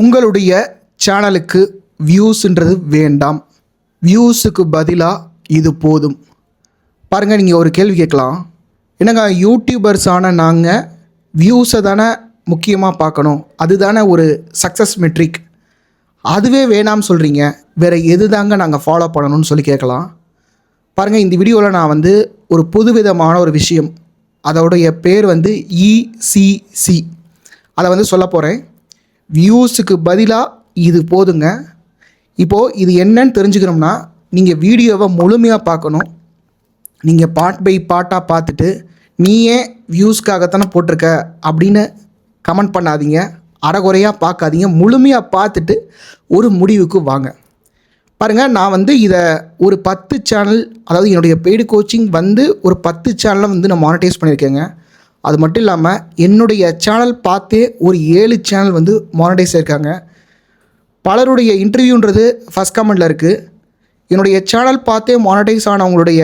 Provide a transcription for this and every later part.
உங்களுடைய சேனலுக்கு வியூஸ்ன்றது வேண்டாம், வியூஸுக்கு பதிலாக இது போதும். பாருங்கள், நீங்கள் ஒரு கேள்வி கேட்கலாம், என்னங்க யூடியூபர்ஸான நாங்கள் வியூஸை தானே முக்கியமாக பார்க்கணும், அதுதானே ஒரு சக்ஸஸ் மெட்ரிக், அதுவே வேணாம்னு சொல்கிறீங்க, வேறு எது தாங்க நாங்கள் ஃபாலோ பண்ணணும்னு சொல்லி கேட்கலாம். பாருங்கள், இந்த வீடியோவில் நான் ஒரு புதுவிதமான ஒரு விஷயம், அதோடைய பேர் ECC, அதை சொல்ல போகிறேன். வியூஸுக்கு பதிலாக இது போதுங்க. இப்போது இது என்னன்னு தெரிஞ்சுக்கணும்னா நீங்கள் வீடியோவை முழுமையாக பார்க்கணும். நீங்கள் பார்ட் பை பார்ட்டாக பார்த்துட்டு நீயே வியூஸ்க்காகத்தானே போட்டிருக்க அப்படின்னு கமெண்ட் பண்ணாதீங்க, அரைகுறையாக பார்க்காதீங்க, முழுமையாக பார்த்துட்டு ஒரு முடிவுக்கு வாங்க. பாருங்கள், நான் இதை ஒரு 10 சேனல், அதாவது என்னுடைய பெய்டு கோச்சிங் ஒரு 10 சேனலை நான் மானிட்டைஸ் பண்ணியிருக்கேங்க. அது மட்டும் இல்லாமல் என்னுடைய சேனல் பார்த்தே ஒரு 7 சேனல் மானிட்டைஸ் ஆயிருக்காங்க. பலருடைய இன்டர்வியூன்றது ஃபஸ்ட் கமெண்டில் இருக்குது. என்னுடைய சேனல் பார்த்தே மானிட்டைஸ் ஆனவங்களுடைய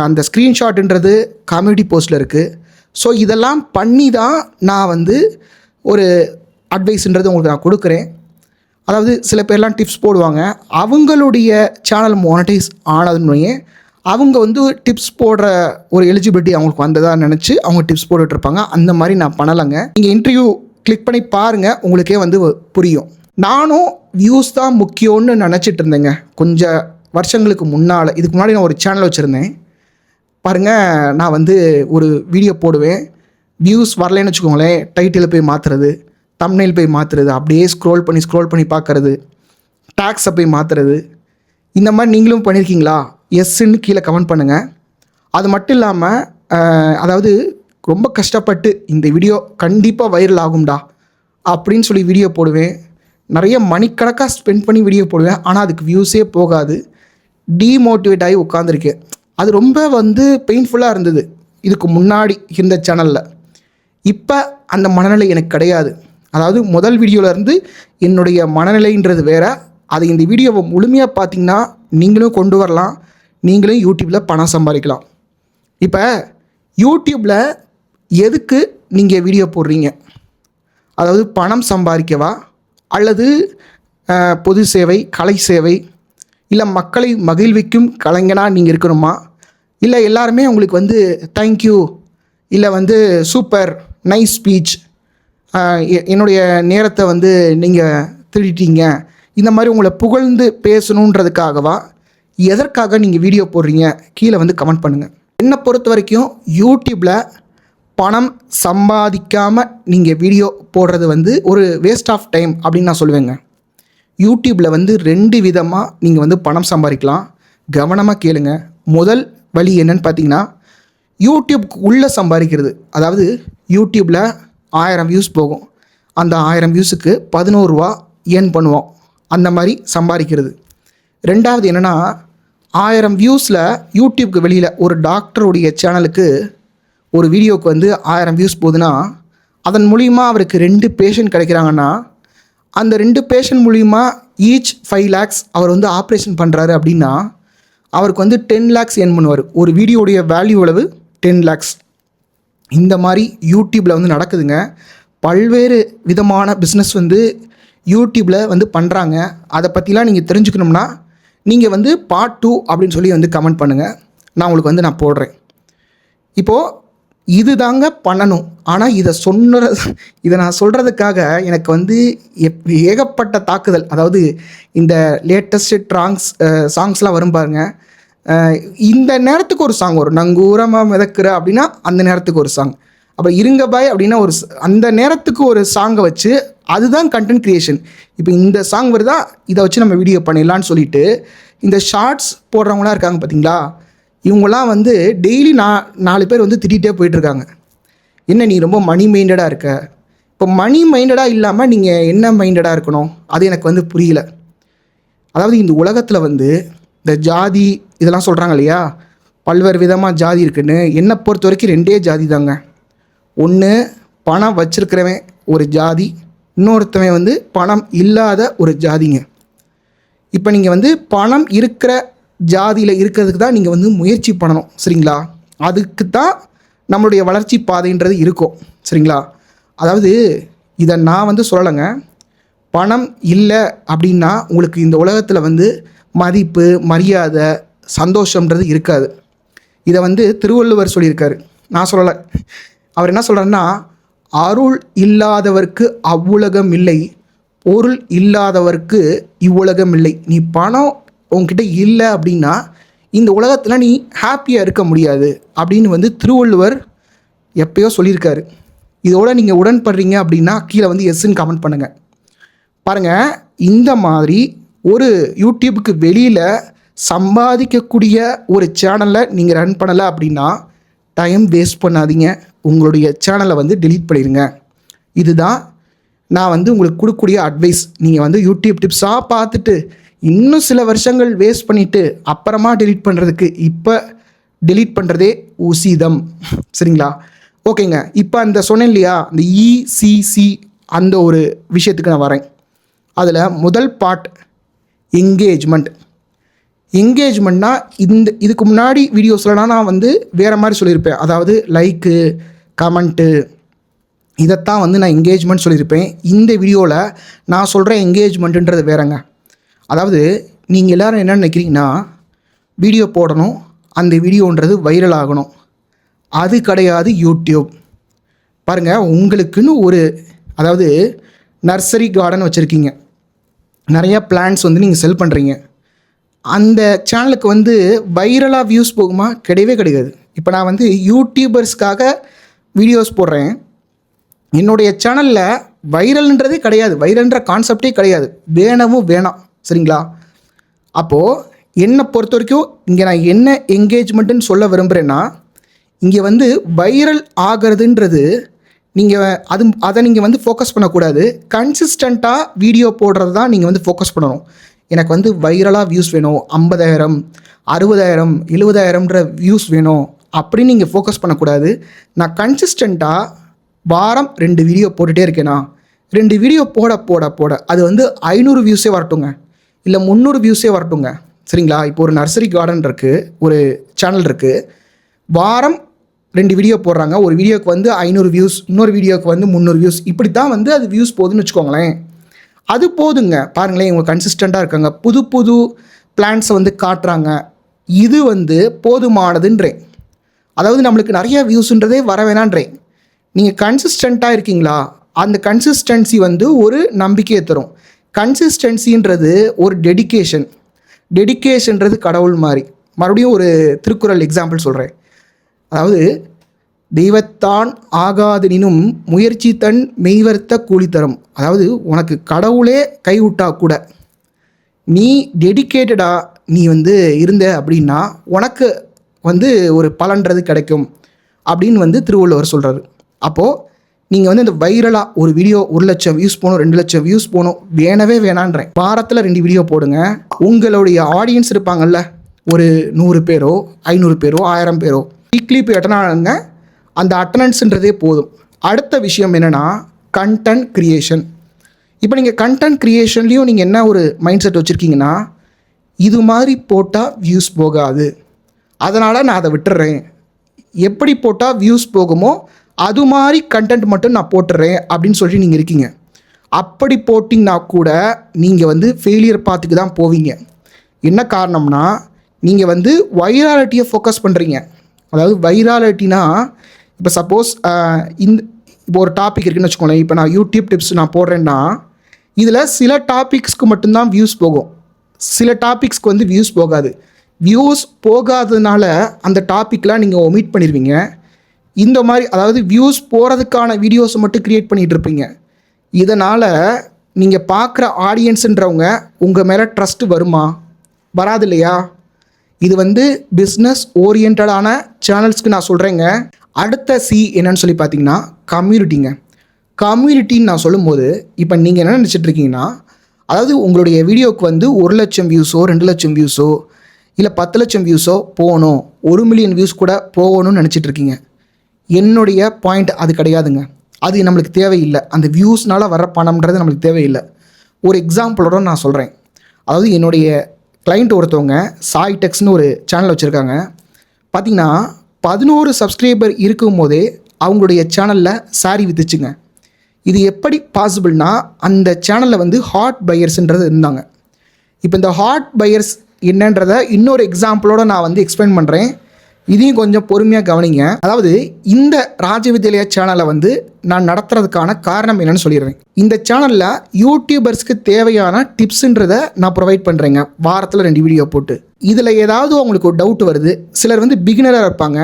அந்த ஸ்க்ரீன்ஷாட்டுன்றது கம்யூனிட்டி போஸ்ட்டில் இருக்குது. ஸோ இதெல்லாம் பண்ணி தான் நான் ஒரு அட்வைஸ்ன்றது உங்களுக்கு நான் கொடுக்குறேன். அதாவது சில பேர்லாம் டிப்ஸ் போடுவாங்க, அவங்களுடைய சேனல் மானிட்டைஸ் ஆனதுன்னு அவங்க டிப்ஸ் போடுற ஒரு எலிஜிபிலிட்டி அவங்களுக்கு வந்ததாக நினச்சி அவங்க டிப்ஸ் போட்டுட்ருப்பாங்க. அந்த மாதிரி நான் பண்ணலைங்க. நீங்கள் இன்டர்வியூ கிளிக் பண்ணி பாருங்கள், உங்களுக்கே புரியும். நானும் வியூஸ் தான் முக்கியம்னு நினச்சிட்டு இருந்தேங்க கொஞ்சம் வருஷங்களுக்கு முன்னால். இதுக்கு முன்னாடி நான் ஒரு சேனல் வச்சுருந்தேன். பாருங்கள், நான் ஒரு வீடியோ போடுவேன், வியூஸ் வரலைன்னு வச்சுக்கோங்களேன், டைட்டில் போய் மாற்றுறது, தம்ப்நெயில் போய் மாற்றுறது, அப்படியே ஸ்க்ரோல் பண்ணி பார்க்குறது, டேக்ஸை போய் மாற்றுறது. இந்த மாதிரி நீங்களும் பண்ணியிருக்கீங்களா? எஸ்ன்னு கீழே கமெண்ட் பண்ணுங்கள். அது மட்டும் இல்லாமல் அதாவது ரொம்ப கஷ்டப்பட்டு இந்த வீடியோ கண்டிப்பாக வைரல் ஆகும்டா அப்படின்னு சொல்லி வீடியோ போடுவேன். நிறைய மணிக்கணக்காக ஸ்பெண்ட் பண்ணி வீடியோ போடுவேன், ஆனால் அதுக்கு வியூஸே போகாது. டீமோட்டிவேட் ஆகி உட்காந்துருக்கேன். அது ரொம்ப பெயின்ஃபுல்லாக இருந்தது இதுக்கு முன்னாடி இருந்த சேனலில். இப்போ அந்த மனநிலை எனக்கு கிடையாது. அதாவது முதல் வீடியோவிலேருந்து என்னுடைய மனநிலைன்றது வேறு. அது இந்த வீடியோவை முழுமையாக பார்த்திங்கன்னா நீங்களும் கொண்டு வரலாம், நீங்களும் யூடியூப்பில் பணம் சம்பாதிக்கலாம். இப்போ யூடியூப்பில் எதுக்கு நீங்கள் வீடியோ போடுறீங்க? அதாவது பணம் சம்பாதிக்கவா, அல்லது பொது சேவை, கலை சேவை, இல்லை மக்களை மகிழ்விக்கும் கலைஞனாக நீங்கள் இருக்கணுமா, இல்லை எல்லாருமே உங்களுக்கு தேங்க்யூ, இல்லை சூப்பர் நைஸ் ஸ்பீச், என்னுடைய நேரத்தை நீங்கள் திருடிட்டீங்க, இந்த மாதிரி உங்களை புகழ்ந்து பேசணுன்றதுக்காகவா, எதற்காக நீங்கள் வீடியோ போடுறீங்க? கீழே கமெண்ட் பண்ணுங்கள். என்னை பொறுத்த வரைக்கும் யூடியூப்பில் பணம் சம்பாதிக்காமல் நீங்கள் வீடியோ போடுறது ஒரு வேஸ்ட் ஆஃப் டைம் அப்படின்னு நான் சொல்லுவேங்க. யூடியூப்பில் 2 விதமாக நீங்கள் பணம் சம்பாதிக்கலாம். கவனமாக கேளுங்க. முதல் வழி என்னன்னு பார்த்தீங்கன்னா, யூடியூப்க்கு உள்ளே சம்பாதிக்கிறது. அதாவது யூடியூப்பில் 1000 வியூஸ் போகும், அந்த 1000 வியூஸுக்கு 11 ரூபா ஏர்ன் பண்ணுவோம், அந்த மாதிரி சம்பாதிக்கிறது. ரெண்டாவது என்னென்னா, 1000 வியூஸில் யூடியூப்க்கு வெளியில் ஒரு டாக்டருடைய சேனலுக்கு ஒரு வீடியோவுக்கு 1000 வியூஸ் போகுதுன்னா, அதன் மூலிமா அவருக்கு 2 பேஷண்ட் கிடைக்கிறாங்கன்னா, அந்த 2 பேஷண்ட் மூலிமா ஈச் 5 lakhs அவர் ஆப்ரேஷன் பண்ணுறாரு அப்படின்னா, அவருக்கு 10 lakhs ஏர்ன் பண்ணுவார். ஒரு வீடியோடைய வேல்யூ அளவு 10 lakhs. இந்த மாதிரி யூடியூப்பில் நடக்குதுங்க. பல்வேறு விதமான பிஸ்னஸ் யூடியூப்பில் பண்ணுறாங்க. அதை பற்றிலாம் நீங்கள் தெரிஞ்சுக்கணும்னா நீங்கள் பார்ட் 2 அப்படின்னு சொல்லி கமெண்ட் பண்ணுங்கள். நான் உங்களுக்கு நான் போடுறேன். இப்போது இது தாங்க பண்ணணும். ஆனால் இதை நான் சொல்கிறதுக்காக எனக்கு ஏகப்பட்ட தாக்குதல். அதாவது இந்த லேட்டஸ்ட் சாங்ஸ்லாம் வரும் பாருங்க. இந்த நேரத்துக்கு ஒரு சாங் வரும், நங்கூரமாக மிதக்கிற அப்படின்னா அந்த நேரத்துக்கு ஒரு சாங், அப்போ இருங்க பாய் அப்படின்னா அந்த நேரத்துக்கு ஒரு சாங்கை வச்சு அதுதான் கண்டென்ட் க்ரியேஷன். இப்போ இந்த சாங் வருதா, இதை வச்சு நம்ம வீடியோ பண்ணிடலான்னு சொல்லிட்டு இந்த ஷார்ட்ஸ் போடுறவங்களாம் இருக்காங்க பார்த்தீங்களா, இவங்களாம் டெய்லி 4 பேர் திட்டிகிட்டே போயிட்டுருக்காங்க, என்ன நீ ரொம்ப மணி மைண்டடாக இருக்க. இப்போ மணி மைண்டடாக இல்லாமல் நீங்கள் என்ன மைண்டடாக இருக்கணும், அது எனக்கு புரியல. அதாவது இந்த உலகத்தில் இந்த ஜாதி இதெல்லாம் சொல்கிறாங்க இல்லையா, பல்வேறு விதமாக ஜாதி இருக்குன்னு. என்னை பொறுத்த வரைக்கும் 2 ஜாதி தாங்க. ஒன்று பணம் வச்சிருக்கிறவன் ஒரு ஜாதி, இன்னொருத்தவன் பணம் இல்லாத ஒரு ஜாதிங்க. இப்போ நீங்கள் பணம் இருக்கிற ஜாதியில் இருக்கிறதுக்கு தான் நீங்கள் முயற்சி பண்ணணும், சரிங்களா? அதுக்கு தான் நம்மளுடைய வளர்ச்சி பாதைன்றது இருக்கும், சரிங்களா? அதாவது இதை நான் சொல்லலைங்க, பணம் இல்லை அப்படின்னா உங்களுக்கு இந்த உலகத்தில் வந்து மதிப்பு, மரியாதை, சந்தோஷம்ன்றது இருக்காது. இதை வந்து திருவள்ளுவர் சொல்லியிருக்காரு, நான் சொல்லலை. அவர் என்ன சொல்கிறாருன்னா, அருள் இல்லாதவர்க்கு அவ்வுலகம் இல்லை, பொருள் இல்லாதவர்க்கு இவ்வுலகம் இல்லை. நீ பணம் உங்ககிட்ட இல்லை அப்படின்னா இந்த உலகத்தில் நீ ஹாப்பியாக இருக்க முடியாது அப்படின்னு வந்து திருவள்ளுவர் எப்பயோ சொல்லியிருக்காரு. இதோட நீங்கள் உடன்படுறீங்க அப்படின்னா கீழே வந்து எஸ்ன்னு கமெண்ட் பண்ணுங்கள். பாருங்கள், இந்த மாதிரி ஒரு யூடியூபுக்கு வெளியில் சம்பாதிக்கக்கூடிய ஒரு சேனலை நீங்கள் ரன் பண்ணலை அப்படின்னா டைம் வேஸ்ட் பண்ணாதீங்க, உங்களுடைய சேனலை வந்து டெலீட் பண்ணிடுங்க. இதுதான் நான் வந்து உங்களுக்கு கொடுக்கக்கூடிய அட்வைஸ். நீங்கள் வந்து யூடியூப் டிப்ஸாக பார்த்துட்டு இன்னும் சில வருஷங்கள் வேஸ்ட் பண்ணிவிட்டு அப்புறமா டெலீட் பண்ணுறதுக்கு இப்போ டெலீட் பண்ணுறதே உசிதம். சரிங்களா? ஓகேங்க. இப்போ அந்த சொன்னேன் இல்லையா, அந்த இசிசி அந்த ஒரு விஷயத்துக்கு நான் வரேன். அதில் முதல் பார்ட் என்கேஜ்மெண்ட். என்கேஜ்மெண்ட்னா இதுக்கு முன்னாடி வீடியோஸ்லாம் நான் வந்து வேறு மாதிரி சொல்லியிருப்பேன். அதாவது லைக்கு, கமெண்ட்டு, இதைத்தான் வந்து நான் என்கேஜ்மெண்ட் சொல்லியிருப்பேன். இந்த வீடியோவில் நான் சொல்கிற என்கேஜ்மெண்ட்டுன்றது வேறங்க. அதாவது நீங்கள் எல்லோரும் என்ன நினைக்கிறீங்கன்னா, வீடியோ போடணும், அந்த வீடியோன்றது வைரல் ஆகணும். அது கிடையாது யூடியூப். பாருங்கள், உங்களுக்குன்னு ஒரு அதாவது நர்சரி கார்டன் வச்சுருக்கீங்க, நிறையா பிளான்ஸ் வந்து நீங்கள் செல் பண்ணுறீங்க. அந்த சேனலுக்கு வந்து வைரலாக வியூஸ் போகுமா? கிடையவே கிடையாது. இப்போ நான் வந்து யூடியூபர்ஸ்க்காக வீடியோஸ் போடுறேன், என்னுடைய சேனலில் வைரல்ன்றதே கிடையாது, வைரல்ன்ற கான்செப்டே கிடையாது, வேணவும் வேணாம். சரிங்களா? அப்போது என்னை பொறுத்த வரைக்கும் இங்கே நான் என்ன என்கேஜ்மெண்ட்டுன்னு சொல்ல விரும்புகிறேன்னா, இங்கே வந்து வைரல் ஆகிறதுன்றது அதை நீங்கள் வந்து ஃபோக்கஸ் பண்ணக்கூடாது. கன்சிஸ்டண்ட்டாக வீடியோ போடுறது தான் நீங்கள் வந்து ஃபோக்கஸ் பண்ணணும். எனக்கு வந்து வைரலாக வியூஸ் வேணும், 50,000, 60,000, 70,000ன்ற வியூஸ் வேணும் அப்படின்னு நீங்கள் ஃபோக்கஸ் பண்ணக்கூடாது. நான் கன்சிஸ்டண்ட்டாக வாரம் 2 வீடியோ போட்டுகிட்டே இருக்கேனா, 2 வீடியோ போட போட போட அது வந்து 500 வியூஸே வரட்டுங்க, இல்லை 300 வியூஸே வரட்டுங்க. சரிங்களா? இப்போ ஒரு நர்சரி கார்டன் இருக்குது, ஒரு சேனல் இருக்குது, வாரம் 2 வீடியோ போடுறாங்க. ஒரு வீடியோக்கு வந்து 500 வியூஸ், இன்னொரு வீடியோக்கு வந்து 300 வியூஸ், இப்படி தான் வந்து அது வியூஸ் போகுதுன்னு வச்சுக்கோங்களேன். அது போதுங்க. பாருங்களேன், இவங்க கன்சிஸ்டண்ட்டாக இருக்காங்க, புது புது பிளான்ஸை வந்து காட்டுறாங்க, இது வந்து போதுமானதுன்றேன். அதாவது நம்மளுக்கு நிறைய வியூஸுன்றதே வர வேணான்றேன். நீங்கள் கன்சிஸ்டண்ட்டாக இருக்கீங்களா, அந்த கன்சிஸ்டன்சி வந்து ஒரு நம்பிக்கையை தரும். கன்சிஸ்டன்சின்றது ஒரு டெடிக்கேஷன்றது கடவுள் மாதிரி. மறுபடியும் ஒரு திருக்குறள் எக்ஸாம்பிள் சொல்கிறேன். அதாவது தெய்வத்தான் ஆகாதெனினும் முயற்சி தன் மெய்வர்த்த கூலி தரும். அதாவது உனக்கு கடவுளே கைவிட்டா கூட நீ டெடிக்கேட்டடாக நீ வந்து இருந்த அப்படின்னா உனக்கு வந்து ஒரு பலன்றது கிடைக்கும் அப்படின்னு வந்து திருவள்ளுவர் சொல்கிறாரு. அப்போது நீங்கள் வந்து இந்த வைரலாக ஒரு வீடியோ 1,00,000 வியூஸ் போகணும், 2,00,000 வியூஸ் போகணும், வேணவே வேணான்றேன். வாரத்தில் 2 வீடியோ போடுங்க. உங்களுடைய ஆடியன்ஸ் இருப்பாங்கல்ல, ஒரு 100 பேரோ 500 பேரோ 1000 பேரோ வீக்லி போய் அட்டன் ஆகுங்க, அந்த அட்டனன்ஸுன்றதே போதும். அடுத்த விஷயம் என்னென்னா கண்டென்ட் க்ரியேஷன். இப்போ நீங்கள் கண்டென்ட் க்ரியேஷன்லேயும் நீங்கள் என்ன ஒரு மைண்ட் செட் வச்சுருக்கீங்கன்னா, இது மாதிரி போட்டால் வியூஸ் போகாது, அதனால் நான் அதை விட்டுறேன், எப்படி போட்டால் வியூஸ் போகுமோ அது மாதிரி கண்டென்ட் மட்டும் நான் போட்டுறேன் அப்படின்னு சொல்லி நீங்கள் இருக்கீங்க. அப்படி போட்டிங்கன்னா கூட நீங்கள் வந்து ஃபெயிலியர் பார்த்துக்கு தான் போவீங்க. என்ன காரணம்னா, நீங்கள் வந்து வைராலிட்டியை ஃபோக்கஸ் பண்ணுறீங்க. அதாவது வைராலிட்டினா, இப்போ சப்போஸ் இப்போ ஒரு டாபிக் இருக்குதுன்னு வச்சுக்கோங்களேன். இப்போ நான் யூடியூப் டிப்ஸ் நான் போடுறேன்னா இதில் சில டாபிக்ஸ்க்கு மட்டும்தான் வியூஸ் போகும், சில டாபிக்ஸ்க்கு வந்து வியூஸ் போகாது. வியூஸ் போகாததுனால அந்த டாப்பிக்லாம் நீங்கள் ஒமிட் பண்ணிடுவீங்க. இந்த மாதிரி அதாவது வியூஸ் போகிறதுக்கான வீடியோஸை மட்டும் க்ரியேட் பண்ணிகிட்டு இருப்பீங்க. இதனால் நீங்கள் பார்க்குற ஆடியன்ஸுன்றவங்க உங்கள் மேலே ட்ரஸ்ட் வருமா? வராது இல்லையா? இது வந்து பிஸ்னஸ் ஓரியன்டான சேனல்ஸ்க்கு நான் சொல்கிறேங்க. அடுத்த சி என்னன்னு சொல்லி பார்த்தீங்கன்னா கம்யூனிட்டிங்க. கம்யூனிட்டின்னு நான் சொல்லும்போது இப்போ நீங்கள் என்ன நினச்சிட்ருக்கீங்கன்னா, அதாவது உங்களுடைய வீடியோவுக்கு வந்து 1,00,000 வியூஸோ 2,00,000 வியூஸோ இல்லை 10,00,000 வியூஸோ போகணும், 1 மில்லியன் வியூஸ் கூட போகணும்னு நினச்சிட்ருக்கீங்க. என்னுடைய பாயிண்ட் அது கிடையாதுங்க. அது நம்மளுக்கு தேவையில்லை. அந்த வியூஸ்னால் வர பணம்ன்றது நம்மளுக்கு தேவையில்லை. ஒரு எக்ஸாம்பிளோட நான் சொல்கிறேன். அதாவது என்னுடைய கிளைண்ட் ஒருத்தவங்க சாய் டெக்ஸ்னு ஒரு சேனல் வச்சுருக்காங்க. பார்த்திங்கன்னா 11 சப்ஸ்கிரைபர் இருக்கும் போதே அவங்களுடைய சேனலில் சாரி விற்றுச்சுங்க. இது எப்படி பாசிபிள்னா, அந்த சேனலில் வந்து ஹாட் பையர்ஸ்ன்றது இருந்தாங்க. இப்போ இந்த ஹாட் பையர்ஸ் என்னன்றத இன்னொரு எக்ஸாம்பிளோட நான் வந்து எக்ஸ்பிளைன் பண்ணுறேன். இதையும் கொஞ்சம் பொறுமையாக கவனிங்க. அதாவது இந்த ராஜவித்யாலயா சேனலை வந்து நான் நடத்துறதுக்கான காரணம் என்னன்னு சொல்லிடுறேன். இந்த சேனலில் யூடியூபர்ஸ்க்கு தேவையான டிப்ஸுன்றதை நான் ப்ரொவைட் பண்ணுறேங்க. வாரத்தில் 2 வீடியோ போட்டு. இதில் ஏதாவது உங்களுக்கு ஒரு டவுட் வருது. சிலர் வந்து பிகினராக இருப்பாங்க,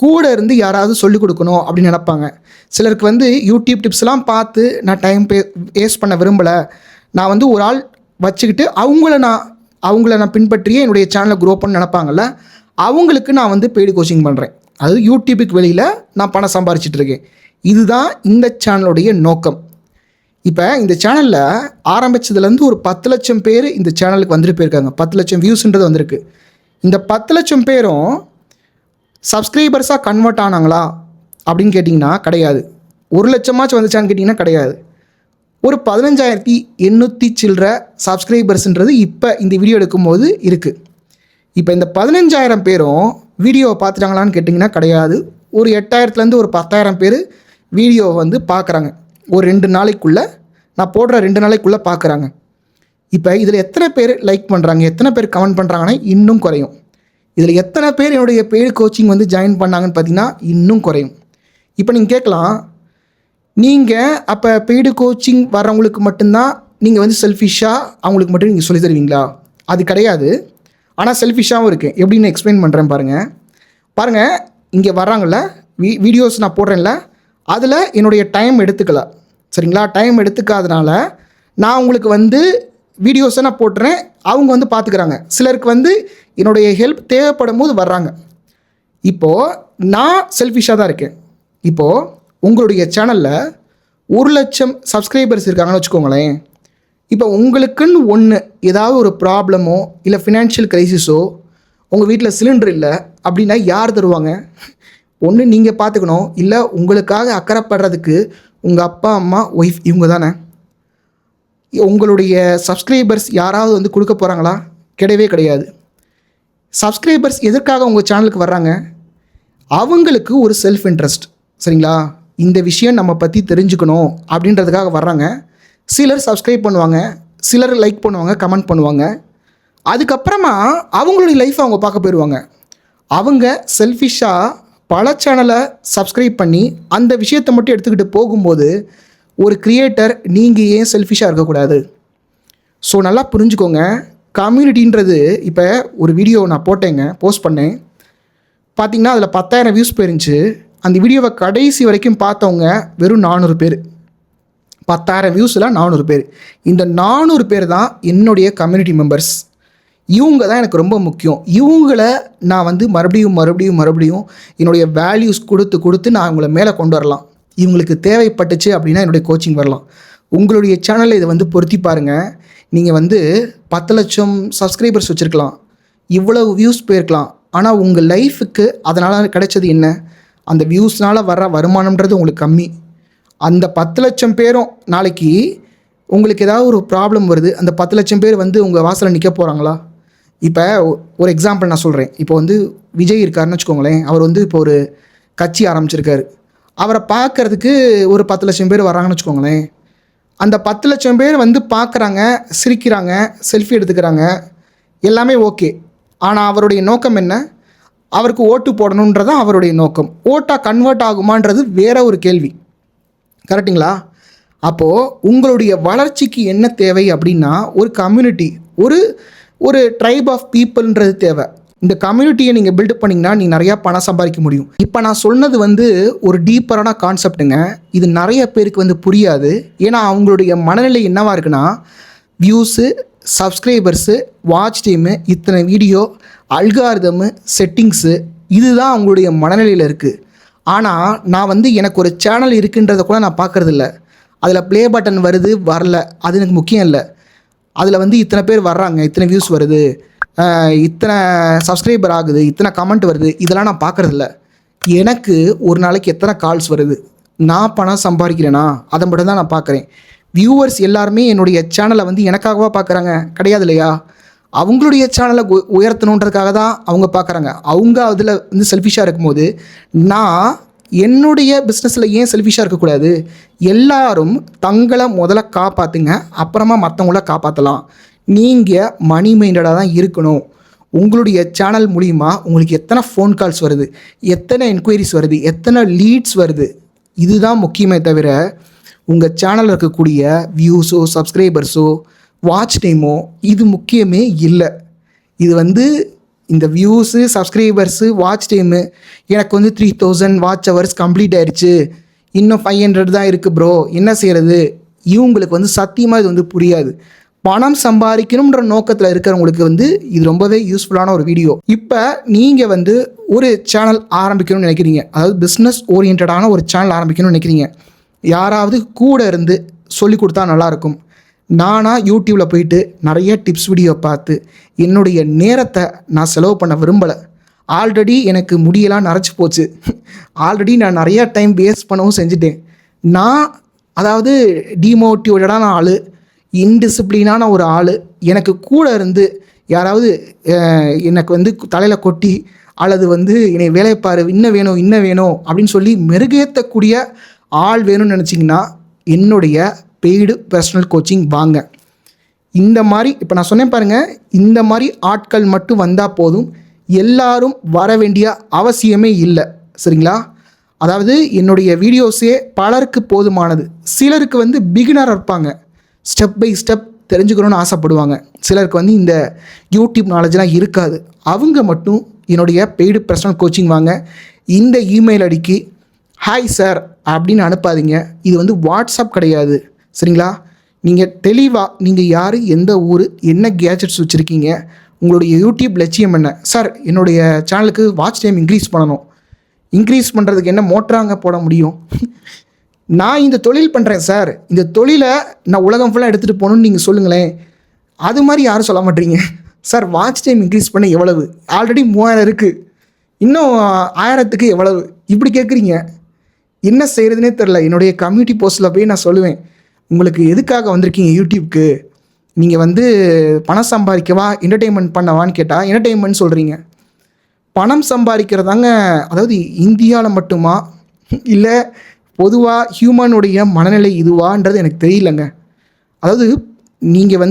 கூட இருந்து யாராவது சொல்லிக் கொடுக்கணும் அப்படின்னு நினைப்பாங்க. சிலருக்கு வந்து யூடியூப் டிப்ஸ்லாம் பார்த்து நான் டைம் வேஸ்ட் பண்ண விரும்பலை, நான் வந்து ஒரு ஆள் வச்சுக்கிட்டு அவங்கள நான் பின்பற்றியே என்னுடைய சேனலை க்ரோ பண்ண நினைப்பாங்கல்ல, அவங்களுக்கு நான் வந்து பெய்டு கோச்சிங் பண்ணுறேன். அது யூடியூபுக்கு வெளியில் நான் பணம் சம்பாரிச்சிட்டு இருக்கேன். இதுதான் இந்த சேனலுடைய நோக்கம். இப்போ இந்த சேனலில் ஆரம்பித்ததுலேருந்து ஒரு 10 லட்சம் பேர் இந்த சேனலுக்கு வந்துட்டு போயிருக்காங்க. 10 லட்சம் வியூஸ்ன்றது வந்திருக்கு. இந்த 10 லட்சம் பேரும் சப்ஸ்கிரைபர்ஸாக கன்வெர்ட் ஆனாங்களா அப்படின்னு கேட்டிங்கன்னா கிடையாது. 1 லட்சமாச்சும் வந்துச்சான்னு கேட்டிங்கன்னா கிடையாது. ஒரு 15,800 சில்லற சப்ஸ்கிரைபர்ஸ்ன்றது இப்போ இந்த வீடியோ எடுக்கும்போது இருக்குது. இப்போ இந்த 15,000 பேரும் வீடியோவை பார்த்துட்டாங்களான்னு கேட்டிங்கன்னா கிடையாது. ஒரு 8,000லேருந்து ஒரு 10,000 பேர் வீடியோவை வந்து பார்க்குறாங்க. ஒரு 2 நாளைக்குள்ளே, நான் போடுற 2 நாளைக்குள்ளே பார்க்குறாங்க. இப்போ இதில் எத்தனை பேர் லைக் பண்ணுறாங்க, எத்தனை பேர் கமெண்ட் பண்ணுறாங்கன்னா இன்னும் குறையும். இதில் எத்தனை பேர் என்னுடைய பெய்டு கோச்சிங் வந்து ஜாயின் பண்ணாங்கன்னு பார்த்தீங்கன்னா இன்னும் குறையும். இப்போ நீங்கள் கேட்கலாம், நீங்கள் அப்போ பெய்டு கோச்சிங் வர்றவங்களுக்கு மட்டும்தான் நீங்கள் வந்து செல்ஃபிஷாக அவங்களுக்கு மட்டும் நீங்கள் சொல்லி தருவீங்களா? அது கிடையாது. ஆனால் செல்ஃபிஷாகவும் இருக்குது. எப்படின்னு எக்ஸ்பிளைன் பண்ணுறேன் பாருங்கள். இங்கே வர்றாங்கள்ல, வீடியோஸ் நான் போடுறேன்ல, அதில் என்னுடைய டைம் எடுத்துக்கல, சரிங்களா? டைம் எடுத்துக்காதனால நான் உங்களுக்கு வந்து வீடியோஸை நான் போட்டுறேன், அவங்க வந்து பார்த்துக்கிறாங்க. சிலருக்கு வந்து என்னுடைய ஹெல்ப் தேவைப்படும் போது வர்றாங்க. இப்போது நான் செல்ஃபிஷாக தான் இருக்கேன். இப்போது உங்களுடைய சேனலில் 1 லட்சம் சப்ஸ்கிரைபர்ஸ் இருக்காங்கன்னு வச்சுக்கோங்களேன். இப்போ உங்களுக்குன்னு ஒன்று ஏதாவது ஒரு ப்ராப்ளமோ இல்லை ஃபினான்ஷியல் க்ரைசிஸோ, உங்கள் வீட்டில் சிலிண்டர் இல்லை அப்படின்னா யார் தருவாங்க? ஒன்று நீங்கள் பார்த்துக்கணும், இல்லை உங்களுக்காக அக்கறைப்படுறதுக்கு உங்கள் அப்பா அம்மா ஒய்ஃப் இவங்க தானே. உங்களுடைய சப்ஸ்கிரைபர்ஸ் யாராவது வந்து கொடுக்க போகிறாங்களா? கிடையவே கிடையாது. சப்ஸ்கிரைபர்ஸ் எதற்காக உங்கள் சேனலுக்கு வர்றாங்க? அவங்களுக்கு ஒரு செல்ஃப் இன்ட்ரெஸ்ட், சரிங்களா? இந்த விஷயம் நம்ம பற்றி தெரிஞ்சுக்கணும் அப்படின்றதுக்காக வர்றாங்க. சிலர் சப்ஸ்கிரைப் பண்ணுவாங்க, சிலர் லைக் பண்ணுவாங்க, கமெண்ட் பண்ணுவாங்க. அதுக்கப்புறமா அவங்களுடைய லைஃப்பை அவங்க பார்க்க போயிடுவாங்க. அவங்க செல்ஃபிஷாக பல சேனலை சப்ஸ்கிரைப் பண்ணி அந்த விஷயத்தை மட்டும் எடுத்துக்கிட்டு போகும்போது ஒரு கிரியேட்டர் நீங்கள் ஏன் செல்ஃபிஷாக இருக்கக்கூடாது? ஸோ நல்லா புரிஞ்சுக்கோங்க. கம்யூனிட்டின்றது, இப்போ ஒரு வீடியோ நான் போட்டேங்க, போஸ்ட் பண்ணேன், பார்த்திங்கன்னா அதில் 10,000 வியூஸ் போயிருந்துச்சு. அந்த வீடியோவை கடைசி வரைக்கும் பார்த்தவங்க வெறும் 400 பேர். 10,000 வியூஸில் 400 பேர். இந்த 400 பேர் தான் என்னுடைய கம்யூனிட்டி மெம்பர்ஸ். இவங்க தான் எனக்கு ரொம்ப முக்கியம். இவங்களை நான் வந்து மறுபடியும் என்னுடைய வேல்யூஸ் கொடுத்து நான் அவங்கள மேலே கொண்டு வரலாம். இவங்களுக்கு தேவைப்பட்டுச்சு அப்படின்னா என்னுடைய கோச்சிங் வரலாம். உங்களுடைய சேனலில் இதை வந்து பொருத்தி பாருங்கள். நீங்கள் வந்து 10 லட்சம் சப்ஸ்கிரைபர்ஸ் வச்சுருக்கலாம், இவ்வளவு வியூஸ் போயிருக்கலாம். ஆனால் உங்கள் லைஃபுக்கு அதனால் கிடைச்சது என்ன? அந்த வியூஸ்னால் வர்ற வருமானம்ன்றது உங்களுக்கு கம்மி. அந்த 10 லட்சம் பேரும் நாளைக்கு உங்களுக்கு ஏதாவது ஒரு ப்ராப்ளம் வருது, அந்த 10 லட்சம் பேர் வந்து உங்கள் வாசலில் நிற்க போகிறாங்களா? இப்போ ஒரு எக்ஸாம்பிள் நான் சொல்கிறேன். இப்போ வந்து விஜய் இருக்காருன்னு வச்சுக்கோங்களேன். அவர் வந்து இப்போ ஒரு கட்சி ஆரம்பிச்சிருக்காரு. அவரை பார்க்குறதுக்கு ஒரு 10 லட்சம் பேர் வராங்கன்னு வச்சுக்கோங்களேன். அந்த 10 லட்சம் பேர் வந்து பார்க்குறாங்க, சிரிக்கிறாங்க, செல்ஃபி எடுத்துக்கிறாங்க, எல்லாமே ஓகே. ஆனால் அவருடைய நோக்கம் என்ன? அவருக்கு ஓட்டு போடணுன்றது அவருடைய நோக்கம். ஓட்டாக கன்வெர்ட் ஆகுமான்றது வேற ஒரு கேள்வி. கரெக்டுங்களா? அப்போது உங்களுடைய வளர்ச்சிக்கு என்ன தேவை அப்படின்னா, ஒரு கம்யூனிட்டி, ஒரு ட்ரைப் ஆஃப் பீப்புள்ன்றது தேவை. இந்த கம்யூனிட்டியை நீங்கள் பில்டப் பண்ணிங்கன்னா நீங்கள் நிறையா பணம் சம்பாதிக்க முடியும். இப்போ நான் சொன்னது வந்து ஒரு டீப்பரான கான்செப்ட்டுங்க. இது நிறைய பேருக்கு வந்து புரியாது. ஏன்னா அவங்களுடைய மனநிலை என்னவாக இருக்குன்னா, வியூஸு, சப்ஸ்கிரைபர்ஸு, வாட்ச் டைமு, இத்தனை வீடியோ, அல்காரிதமு, செட்டிங்ஸு, இதுதான் அவங்களுடைய மனநிலையில் இருக்குது. ஆனால் நான் வந்து எனக்கு ஒரு சேனல் இருக்குன்றதை கூட நான் பார்க்குறதில்ல. அதில் ப்ளே பட்டன் வருது வரல, அது எனக்கு முக்கியம் இல்லை. அதில் வந்து இத்தனை பேர் வர்றாங்க, இத்தனை வியூஸ் வருது, இத்தனை சப்ஸ்கிரைபர் ஆகுது, இத்தனை கமெண்ட் வருது, இதெல்லாம் நான் பார்க்குறதில்ல. எனக்கு ஒரு நாளைக்கு எத்தனை கால்ஸ் வருது, நான் பணம் சம்பாதிக்கிறேனா, அதை மட்டும் தான் நான் பார்க்குறேன். வியூவர்ஸ் எல்லாருமே என்னுடைய சேனலை வந்து எனக்காகவா பார்க்குறாங்க? கிடையாது இல்லையா? அவங்களுடைய சேனலை உயர்த்தணுன்றதுக்காக தான் அவங்க பார்க்குறாங்க. அவங்க அதில் வந்து செல்ஃபிஷாக இருக்கும்போது நான் என்னுடைய பிஸ்னஸில் ஏன் செல்ஃபிஷாக இருக்கக்கூடாது? எல்லாரும் தங்களை முதல்ல காப்பாற்றுங்க, அப்புறமா மற்றவங்கள காப்பாற்றலாம். நீங்கள் மணி மைண்டடாக தான் இருக்கணும். உங்களுடைய சேனல் மூலிமா உங்களுக்கு எத்தனை ஃபோன் கால்ஸ் வருது, எத்தனை என்கொயரிஸ் வருது, எத்தனை லீட்ஸ் வருது, இதுதான் முக்கியமே தவிர உங்கள் சேனலில் இருக்கக்கூடிய வியூஸோ சப்ஸ்கிரைபர்ஸோ வாட்ச் டைமோ இது முக்கியமே இல்லை. இது இந்த வியூஸு சப்ஸ்கிரைபர்ஸு வாட்ச் டைமு எனக்கு 3000 வாட்ச் ஹவர்ஸ் கம்ப்ளீட் ஆயிடுச்சு, இன்னும் 500 தான் இருக்குது ப்ரோ, என்ன செய்கிறது, இவங்களுக்கு சத்தியமாக இது புரியாது. பணம் சம்பாதிக்கணுன்ற நோக்கத்தில் இருக்கிறவங்களுக்கு இது ரொம்பவே யூஸ்ஃபுல்லான ஒரு வீடியோ. இப்போ நீங்கள் ஒரு சேனல் ஆரம்பிக்கணும்னு நினைக்கிறீங்க, அதாவது பிஸ்னஸ் ஓரியன்டான ஒரு சேனல் ஆரம்பிக்கணும்னு நினைக்கிறீங்க. யாராவது கூட இருந்து சொல்லி கொடுத்தா நல்லாயிருக்கும். நானாக யூடியூப்பில் போயிட்டு நிறைய டிப்ஸ் வீடியோ பார்த்து என்னுடைய நேரத்தை நான் செலவு பண்ண விரும்பலை. ஆல்ரெடி எனக்கு முடியெல்லாம் நரைச்சி போச்சு. ஆல்ரெடி நான் நிறையா டைம் வேஸ்ட் பண்ணவும் செஞ்சுட்டேன். அதாவது டிமோட்டிவேட்டடான ஆள், இன்டிசிப்ளினான ஒரு ஆள், எனக்கு கூட இருந்து யாராவது எனக்கு தலையில் கொட்டி அல்லது என்னை வேலைப்பாரு இன்னும் வேணும் அப்படின்னு சொல்லி மெருகேற்றக்கூடிய ஆள் வேணும்னு நினச்சிங்கன்னா என்னுடைய பெய்டு பர்சனல் கோச்சிங் வாங்க. இந்த மாதிரி இப்போ நான் சொன்னேன் பாருங்கள், இந்த மாதிரி ஆட்கள் மட்டும் வந்தால் போதும், எல்லாரும் வர வேண்டிய அவசியமே இல்லை. சரிங்களா? அதாவது என்னுடைய வீடியோஸே பலருக்கு போதுமானது. சிலருக்கு பிகினராக இருப்பாங்க, ஸ்டெப் பை ஸ்டெப் தெரிஞ்சுக்கணுன்னு ஆசைப்படுவாங்க. சிலருக்கு இந்த யூடியூப் நாலேஜ்லாம் இருக்காது. அவங்க மட்டும் என்னுடைய பெய்டு பர்சனல் கோச்சிங் வாங்க. இந்த இமெயில் ஐடிக்கு ஹாய் சார் அப்படின்னு அனுப்பாதீங்க. இது வாட்ஸ்அப் கிடையாது. சரிங்களா? நீங்கள் தெளிவாக நீங்கள் யார், எந்த ஊர், என்ன கேஜெட்ஸ் வச்சுருக்கீங்க, உங்களுடைய யூடியூப் லட்சியம் என்ன, சார் என்னுடைய சேனலுக்கு வாட்ச் டைம் இன்க்ரீஸ் பண்ணணும், இன்க்ரீஸ் பண்ணுறதுக்கு என்ன மோட்டராங்க போட முடியும், நான் இந்த தொழில் பண்ணுறேன் சார், இந்த தொழிலை நான் உலகம் ஃபுல்லாக எடுத்துகிட்டு போகணுன்னு நீங்கள் சொல்லுங்களேன். அது மாதிரி யாரும் சொல்ல மாட்டீங்க. சார் வாட்ச் டைம் இன்க்ரீஸ் பண்ண எவ்வளவு, ஆல்ரெடி 3000 இருக்குது, இன்னும் 1000க்கு எவ்வளவு, இப்படி கேட்குறீங்க. என்ன செய்கிறதுனே தெரில. என்னுடைய கம்யூனிட்டி போஸ்ட்டில் போய் நான் சொல்லுவேன், உங்களுக்கு எதுக்காக வந்திருக்கீங்க யூடியூப்க்கு, நீங்கள் பணம் சம்பாதிக்கவா என்டர்டெயின்மெண்ட் பண்ணவான்னு கேட்டால் என்டர்டெயின்மெண்ட் சொல்கிறீங்க. பணம் சம்பாதிக்கிறதாங்க, அதாவது இந்தியாவில் மட்டுமா இல்லை பொதுவாக ஹியூமனுடைய மனநிலை இதுவான்றது எனக்கு தெரியலங்க. அதாவது நீங்கள்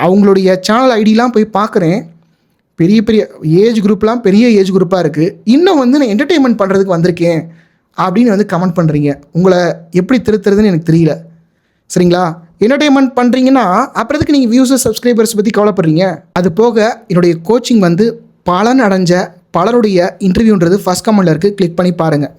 அவங்களுடைய சேனல் ஐடியெலாம் போய் பார்க்குறேன், பெரிய பெரிய ஏஜ் குரூப்லாம் பெரிய ஏஜ் குரூப்பாக இருக்குது, இன்னும் நான் என்டர்டெயின்மெண்ட் பண்ணுறதுக்கு வந்திருக்கேன் அப்படின்னு கமெண்ட் பண்ணுறீங்க. உங்களை எப்படி திருத்துறதுன்னு எனக்கு தெரியல. சரிங்களா? என்டர்டெயின்மெண்ட் பண்ணுறீங்கன்னா அப்புறத்துக்கு நீங்கள் வியூஸர் சப்ஸ்கிரைபர்ஸ் பற்றி கவலைப்படுறீங்க. அது போக என்னுடைய கோச்சிங் பலன் அடைஞ்ச பலருடைய இன்டர்வியூன்றது ஃபஸ்ட் கமெண்டில் இருக்குது, கிளிக் பண்ணி பாருங்கள்.